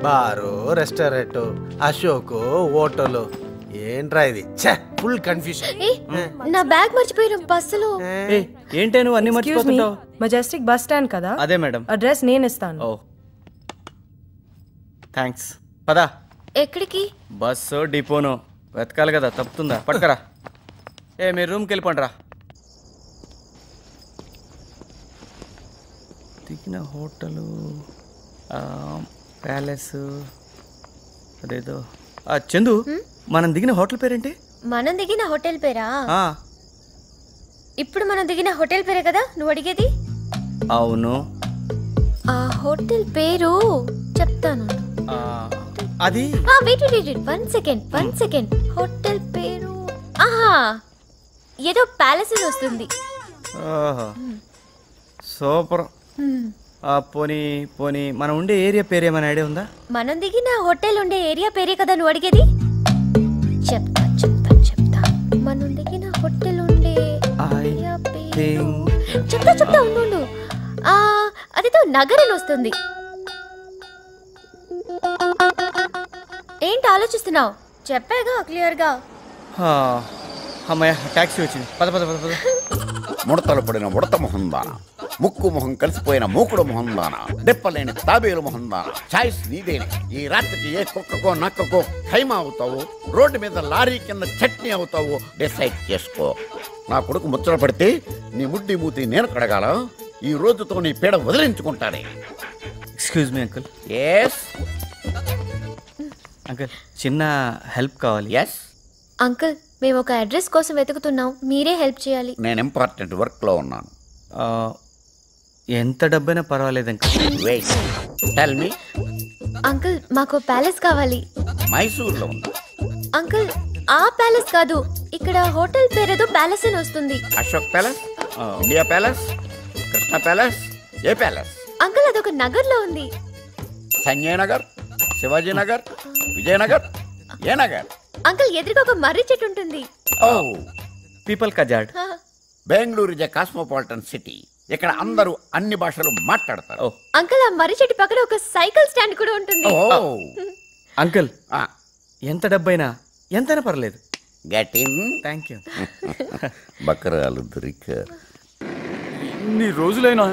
బారు, restaurant, Ashok, hotel, ఏంట్రా ఇది? Full confusion. నా బ్యాగ్ మర్చిపోయిన బస్సులో. ఏంటే నువ్వు అన్ని మర్చిపోతుంటావు? మెజెస్టిక్ బస్ స్టాండ్ కదా? అదే మేడం. అడ్రస్ నేను ఇస్తాను. ఓ థ్యాంక్స్. పదా. ఎక్కడికి? బస్సు డిపోను వెతకాలి కదా, తప్పుతుందా? పట్టుకరా. మీరు రూమ్కి వెళ్ళిపోండి రా. దిగిన హోటలు, ప్యాలెస్, అదేదో. చందు, మనం దిగిన హోటల్ పేరేంటి? మనం దిగిన హోటల్ పేరా? ఇప్పుడు మనం దిగిన హోటల్ పేరే కదా నువ్వు అడిగేది? అవును. ఆ హోటల్ పేరు చెప్తాను. అది వెయిట్ 1 సెకండ్. హోటల్ పేరు ఏదో ప్యాలెస్ అని వస్తుంది. సూపర్. పోనీ పోనీ మనం ఉండే ఏరియా పేరేమైనా ఐడియా ఉందా? మనం దిగిన హోటల్ ఉండే ఏరియా పేరే కదా నువ్వు అడిగేది? చెప్తా. మనం దిగిన హోటల్ ఉండే ఏరియా పేరు చెప్తా. ఉండు. అదేదో నగర్ అని వస్తుంది. ఏంటి ఆలోచిస్తున్నావు? చెప్పాగా క్లియర్ గా. అమ్మాయ టాక్సీ వచ్చింది. పద. ముడతలు పడిన ఉడత మొహందాన, ముక్కు మొహం కలిసిపోయిన మూకుడు మొహందాన, దెప్పలేని తాబేలు మొహందాన, ఛాయిస్ నీదేనే. ఈ రాత్రికి ఏ కుక్కకో నక్కకో ఖైమా అవుతావు, రోడ్డు మీద లారీ కింద చట్నీ అవుతావు, డిసైడ్ చేసుకో. నా కొడుకు ముచ్చట పడితే నీ ముడ్డి మూతి నేను కడగాల. ఈ రోజుతో నీ పీడ వదిలించుకుంటానే. Excuse me uncle. Yes uncle, చిన్న హెల్ప్ కావాలి. ఎస్ అంకుల్, మేము ఒక అడ్రస్ కోసం వెతుకుతున్నాం, మీరే హెల్ప్ చేయాలి. నేను ఇంపార్టెంట్ వర్క్ లో ఉన్నాను. ఎంత డబ్బైనా పర్వాలేదు uncle. Wait, tell me. Uncle, మాకు ప్యాలెస్ కావాలి. మైసూర్లో ఉంది. అంకుల్, ఆ ప్యాలెస్ కాదు, ఇక్కడ హోటల్ పేరేదో ప్యాలెస్ అని వస్తుంది. Ashok palace, India palace, Krishna palace, ఏ ప్యాలెస్? అంకుల్, అదొక నగర్ లో ఉంది. సంజయ్ నగర్, శివాజీ నగర్, విజయనగర్, ఏ నగర్? అంకుల్, ఎదురుగా ఒక మర్రి చెట్టు ఉంటుంది. ఓ, పీపుల్ కజాడ్. Bengaluru is a cosmopolitan city. ఇక్కడ అందరూ అన్ని భాషలు మాట్లాడతారు. అంకుల్, ఆ మర్రి చెట్టు పక్కన ఒక సైకిల్ స్టాండ్ కూడా ఉంటుంది. అంకుల్, ఎంత డబ్బైనా ఎంతైనా పర్లేదు. Get in. Thank you. బకరాలు దొరికారు. ఇన్ని రోజులైనా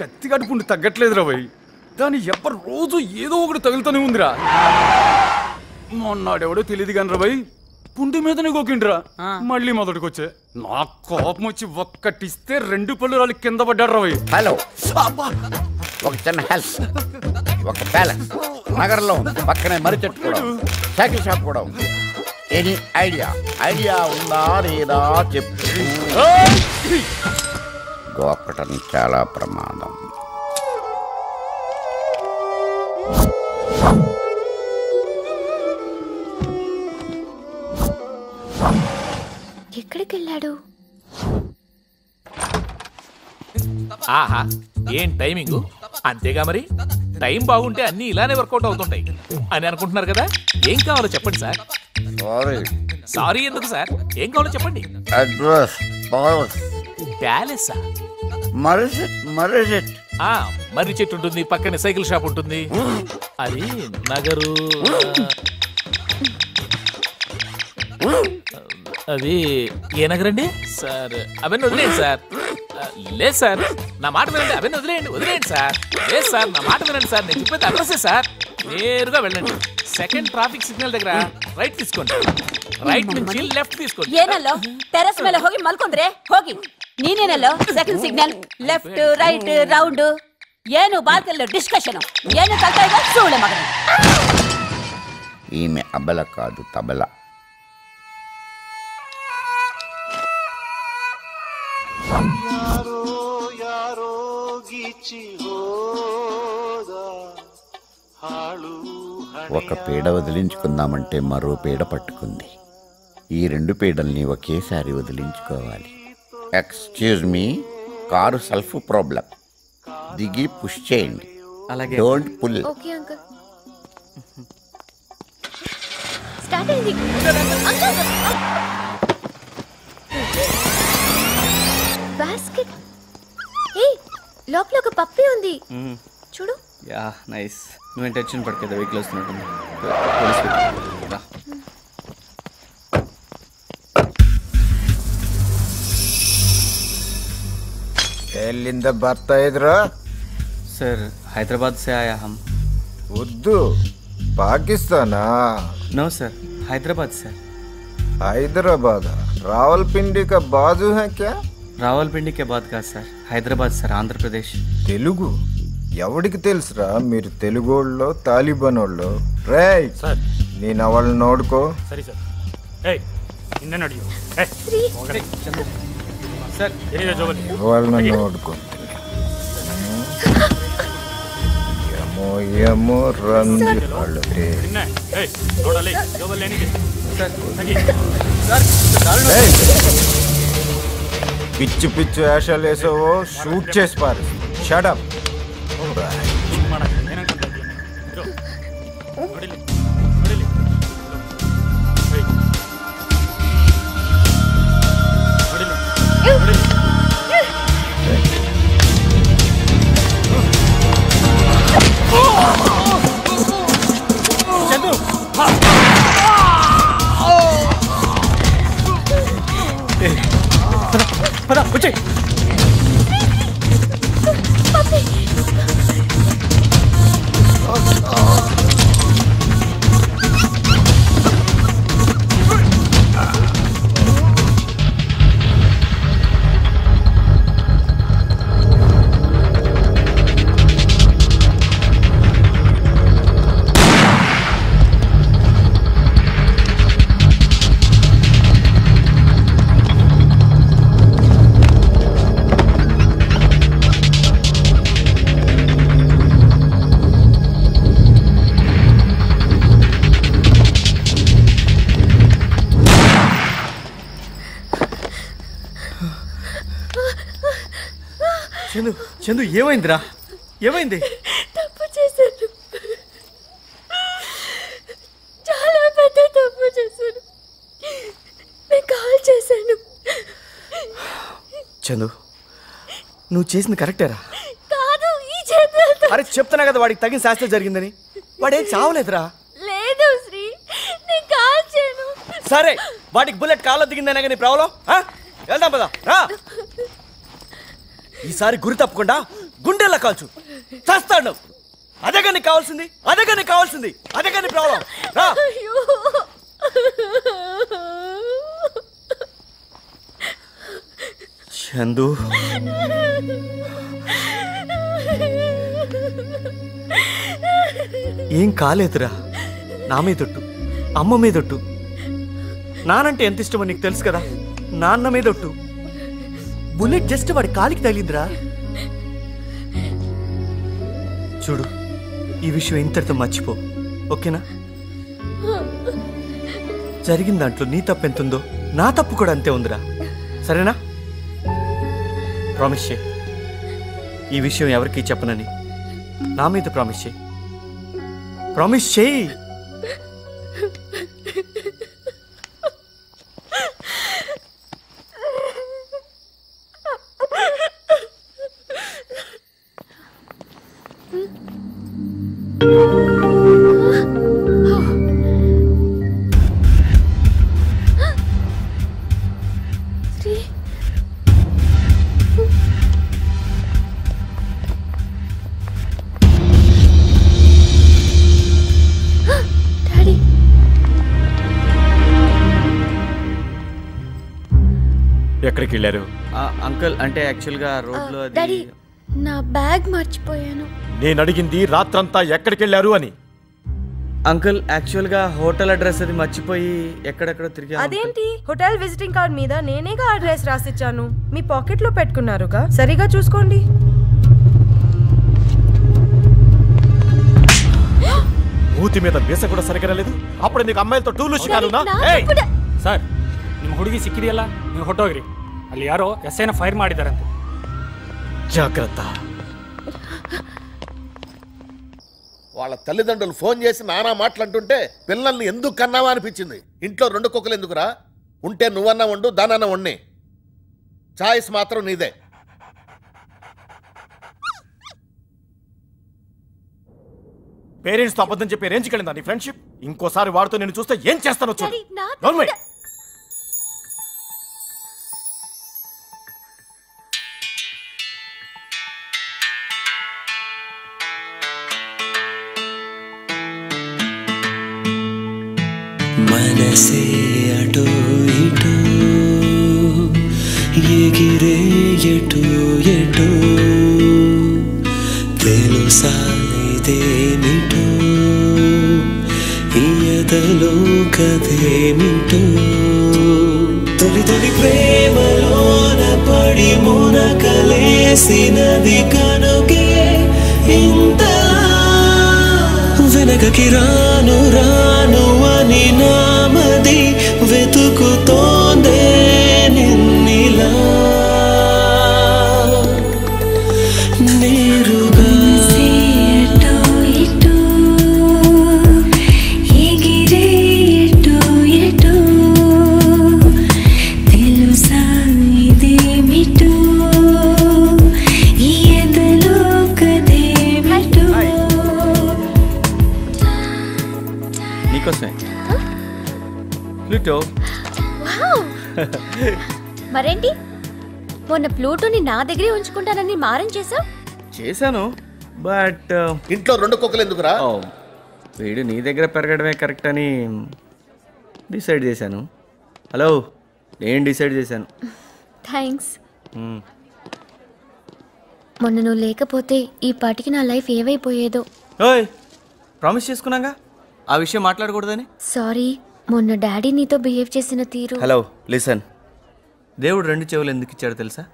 కత్తి కడుపుండి తగ్గట్లేదురా భయ్. దాని ఎప్పటి రోజు ఏదో ఒకటి తగులుతూనే ఉందిరా. మొన్నాడెవడో తెలియదు కానీ రా భయ్, పుండి మీదనే గోకిండ్రా. మళ్ళీ మొదటికొచ్చే నా కోపం వచ్చి ఒక్కటిస్తే 2 పళ్ళు రాళ్ళు కింద పడ్డాడు రా భయ్. హలో, ఒక చిన్న హెల్ప్. ఒక ప్యాలెస్ నగరంలో ఉంది, పక్కనే మర్రి చెట్టు కూడా ఉంది, సైకిల్ షాప్ కూడా ఉంది. ఎనీ ఐడియా ఉందా లేదా చెప్పు. గోకటం చాలా ప్రమాదం. ఎక్కడికి వెళ్ళాడు? ఆహా, ఏం టైమింగ్! అంతేగా మరి, టైం బాగుంటే అన్ని ఇలానే వర్కౌట్ అవుతుంటాయి అని అనుకుంటున్నారు కదా. ఏం కావాలో చెప్పండి సార్. సారీ ఎందుకు సార్, ఏం కావాలో చెప్పండి. ప్యాలెస్, మర్రి చెట్టు ఉంటుంది, పక్కనే సైకిల్ షాప్ ఉంటుంది. అది నగరు. అది ఏ నగర్ అండి సార్? అవన్నీ వదిలేయండి సార్. లేదు సార్, నా మాట వినండి. అవన్నీ వదిలేయండి సార్. లేదు సార్, నా మాట వినండి సార్. నేను చెప్పేది అడ్రస్సే సార్. నేరుగా వెళ్ళండి. సెకండ్ ట్రాఫిక్ సిగ్నల్ దగ్గర రైట్ తీసుకోండి. ರೈಟ್ నుంచి ಲೆಫ್ಟ್ తీసుకోండి. ಏನಲ್ಲೋ ಟೆರೆಸ್ ಮೇಲೆ ಹೋಗಿ ಮಲ್ಕೊಂಡ್ರೆ ಹೋಗಿ. ನೀನೇನಲ್ಲೋ second signal left right round. ಏನು ಬಾಲ್ಕಲ್ಲಿ ಡಿಸ್ಕಷನ್ ಏನು ಕಲ್ತಾ ಇದೆ ಸೂಳೆ ಮಗನ. ఈమె అబల కాదు తబల. ఒక పీడ వదిలించుకుందామంటే మరో పీడ పట్టుకుంది. ఈ రెండు పీడల్ని ఒకేసారి వదిలించుకోవాలి. Excuse me, car self problem. దిగి పుష్ చేయండి. అలాగే. Don't pull. Okay uncle. Start అయింది అంకుల్. బాస్కెట్. ఏ లోపల ఒక పప్పి ఉంది చూడు. Yeah nice. నువ్వేం టెన్షన్ పడకేదా, వెహికల్ వస్తున్నట్టుంది. పోలీస్ వెహికల్ రా. ఎల్లింద భర్త ఎదురా सर हैदराबाद से आया हम. उर्दू पाकिस्ताना नो सर हैदराबाद से. हैदराबाद रावलपिंडी का बाजू है क्या రావల్పిండి के बाद का सर हैदराबाद सर आंध्र प्रदेश. తెలుగు ఎవడికి తెలుసురా మీరు తెలుగోళ్ళో తాలిబానోళ్ళో రేయ్ సార్ నేను అవళ్ళని నోడుకో సరే సార్. ఏయ్ నిన్న అడిగి सर వాళ్ళని నోడుకుంటే ఏమో ఏమో రంగు వాళ్ళదే ఏయ్, పిచ్చి పిచ్చి వేషాలు వేసావో షూట్ చేసి పారు. షడప్ పద వచ్చే. చందు చందు ఏమైందిరా, ఏమైంది? తప్పు చేశాను, చాలా పెద్ద తప్పు చేశాను. నేను కాల్ చేశాను. చందు నువ్వు చేసింది కరెక్టేరా? కాదు, ఈ చేతులతో. అరే చెప్తున్నా కదా వాడికి తగిన శాస్త్రం జరిగిందని. వాడేం చావలేదురా. లేదు శ్రీ, నేను కాల్ చేయను. సరే వాడికి బుల్లెట్ కాల్లో దిగిందనే కానీ ప్రాబ్లం. వెళ్దాం పదా రా. ఈసారి గురి తప్పకుండా గుండెల్లా కాల్చు, చేస్తాడు. అదే కానీ కావాల్సింది, అదే కానీ కావాల్సింది, అదే కానీ ప్రాబ్లం. రా. చందు ఏం కాలేదురా. నా మీదొట్టు, అమ్మ మీదొట్టు. నానంటే ఎంత ఇష్టమో నీకు తెలుసు కదా. నాన్న మీదొట్టు. బుల్లెట్ జస్ట్ వాడి కాలికి తగిలిందిరా. చూడు, ఈ విషయం ఇంతటితో మర్చిపో, ఓకేనా? జరిగిన దాంట్లో నీ తప్పు ఎంతుందో నా తప్పు కూడా అంతే ఉందిరా, సరేనా? ప్రామిస్ చేయి, ఈ విషయం ఎవరికీ చెప్పనని. నా మీద ప్రామిస్ చేయి, ప్రామిస్ చేయి. ఎక్కడికి వెళ్ళారు? అంకుల్ అంటే యాక్చువల్గా రోడ్లో డాడీ, నా బ్యాగ్ మర్చిపోయాను. నేను అడిగింది రాత్రంతా ఎక్కడికి వెళ్ళారు అని. అంకుల్ యాక్చువల్గా హోటల్ అడ్రస్ అది మర్చిపోయి ఎక్కడెక్కడ తిరిగా. అదేంటి, హోటల్ విజిటింగ్ కార్డ్ మీద నేనేగా అడ్రస్ రాసిచ్చాను. మీ పాకెట్ లో పెట్టుకున్నారుగా, సరిగా చూసుకోండి. ಮೂತಿ మీద ಬೇಸ ಕೂಡ ಸರಿಗಿರಲಿದು. ಅಪ್ಪಡೆ ನೀನು ಅಮ್ಮಾಯಿಲ್తో ಟೂಲು ಶಿಕಾರುನಾ? ಸರ್, ನಿಮ್ಮ ಹುಡುಗಿ ಸಿಕ್ಕಿದೆಯಲ್ಲ, ನೀವು ಹೊಟ್ಟೋಗ್ರಿ. ಅಲ್ಲಿ ಯಾರೋ ಎಸ್ಐನ ಫೈರ್ ಮಾಡಿದಾರಂತೆ. జాగ్రత్త. వాళ్ళ తల్లిదండ్రులు ఫోన్ చేసి నానా మాటలంటుంటే పిల్లల్ని ఎందుకు కన్నావా అనిపించింది. ఇంట్లో 2 కుక్కలు ఎందుకురా? ఉంటే నువ్వన్నా వండు, దానన్నా వండి. చాయిస్ మాత్రం నీదే. పేరెంట్స్ తో అబద్ధం చెప్పే రేంజ్కి వెళ్ళిందా నీ ఫ్రెండ్షిప్? ఇంకోసారి వాడితో నేను చూస్తే ఏం చేస్తానో చూడు. డాడీ, నా గవర్నమెంట్ మనసే అటో ఇటో ఎగిరే ఎటో ఎటో తెలుసా ఇదేమిటో ఈయదలో కథేమిటో తొలి తొలి ప్రేమలోన పడి మునకలేసినది కనుకే ఇంతలా వెనకకి రాను రాను అని నామది వెతుకుతోందే నిన్నిలా నేరుగా ప్లూటో. మరేంటి మొన్న ప్లూటోని నా దగ్గరే ఉంచుకుంటానని మారం చేశాను బట్ ఇంట్లో 2 కుక్కలు ఎందుకురా? వీడు నీ దగ్గర పెరగడమే కరెక్ట్ అని డిసైడ్ చేశాను. హలో, నేను డిసైడ్ చేశాను. థ్యాంక్స్. మొన్న నువ్వు లేకపోతే ఈ పాటికి నా లైఫ్ ఏవైపోయేదో. ఓయ్, ప్రామిస్ చేసుకున్నాగా ఆ విషయం మాట్లాడకూడదని. సారీ, మొన్న డాడీ నీతో బిహేవ్ చేసిన తీరు. హలో లిసన్, దేవుడు 2 చెవులు ఎందుకు ఇచ్చాడో తెలుసా?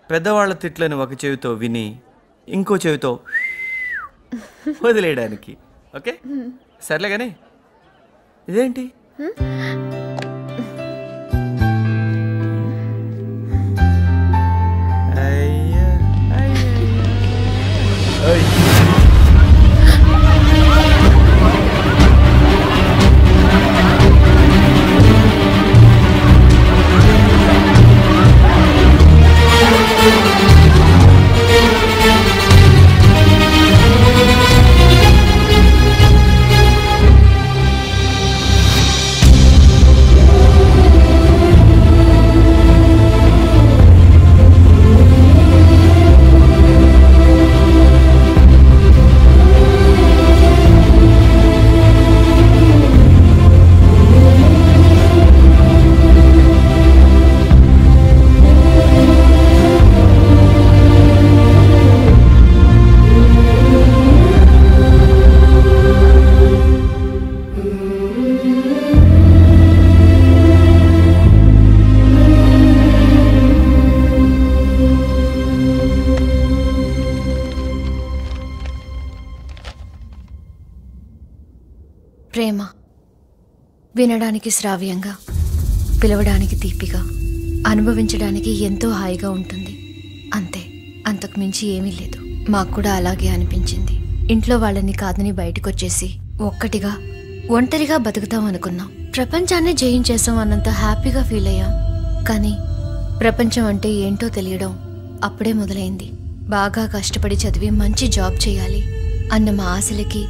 పెద్దవాళ్ళ తిట్లని ఒక చెవితో విని ఇంకో చెవితో వదిలేయడానికి. ఓకే సర్లే కానీ ఇదేంటి? ప్రేమ వినడానికి శ్రావ్యంగా, పిలవడానికి తీపిగా, అనుభవించడానికి ఎంతో హాయిగా ఉంటుంది. అంతే, అంతకు మించి ఏమీ లేదు. మాకు కూడా అలాగే అనిపించింది. ఇంట్లో వాళ్ళని కాదని బయటకొచ్చేసి ఒక్కటిగా ఒంటరిగా బతుకుతాం అనుకున్నాం. ప్రపంచాన్ని జయించేసాం అన్నంత హ్యాపీగా ఫీల్ అయ్యాం. కానీ ప్రపంచం అంటే ఏంటో తెలియడం అప్పుడే మొదలైంది. బాగా కష్టపడి చదివి మంచి జాబ్ చేయాలి అన్న మా ఆశలకి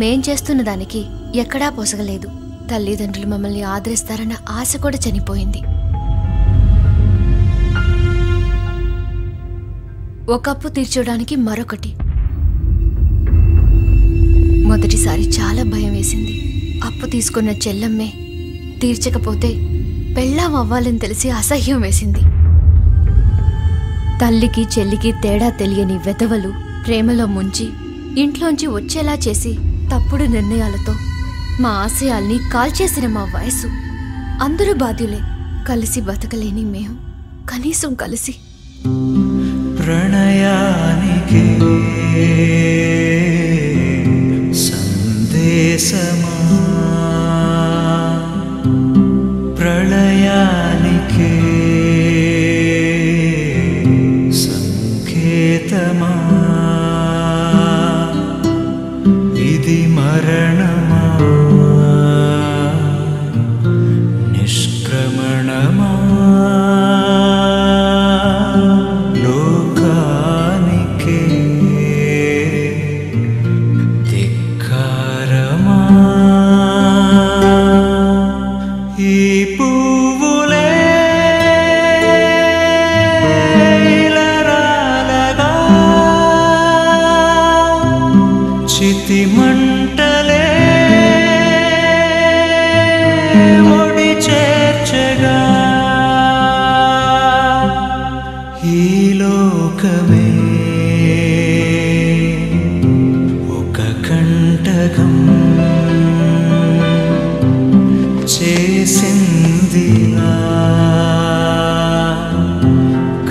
మేం చేస్తున్న దానికి ఎక్కడా పొసగలేదు. తల్లిదండ్రులు మమ్మల్ని ఆదరిస్తారన్న ఆశ కూడా చనిపోయింది. ఒక అప్పు తీర్చడానికి మరొకటి. మొదటిసారి చాలా భయం వేసింది. అప్పు తీసుకున్న చెల్లమ్మే తీర్చకపోతే పెళ్ళాం అవ్వాలని తెలిసి అసహ్యం వేసింది. తల్లికి చెల్లికి తేడా తెలియని వెధవలు ప్రేమలో ముంచి ఇంట్లోంచి వచ్చేలా చేసి తప్పుడు నిర్ణయాలతో మా ఆశయాల్ని కాల్చేసిన మా వయసు. అందరూ బాధ్యులే. కలిసి బతకలేని మేము కనీసం కలిసి ప్రణయానికి సందేశమా, ప్రళయానికి సంకేతమా, ఇది మరణమా నిష్క్రమణమా, లోకానికే దిక్సూచి. చితి మంటలే ఒడి చేర్చగా ఈ లోకమే ఒక కంటకం చేసిందిలా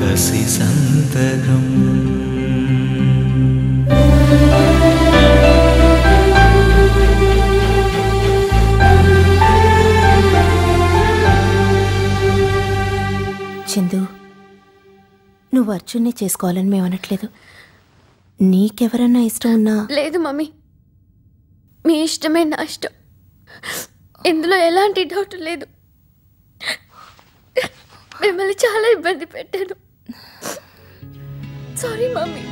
కసి సంతకం చందు, నువ్వు అర్జున్ని చేసుకోవాలని మేము అనట్లేదు. నీకెవరన్నా ఇష్టం ఉన్నా లేదు మమ్మీ, మీ ఇష్టమే నా ఇష్టం. ఇందులో ఎలాంటి డౌట్ లేదు. మిమ్మల్ని చాలా ఇబ్బంది పెట్టాను. Sorry mummy.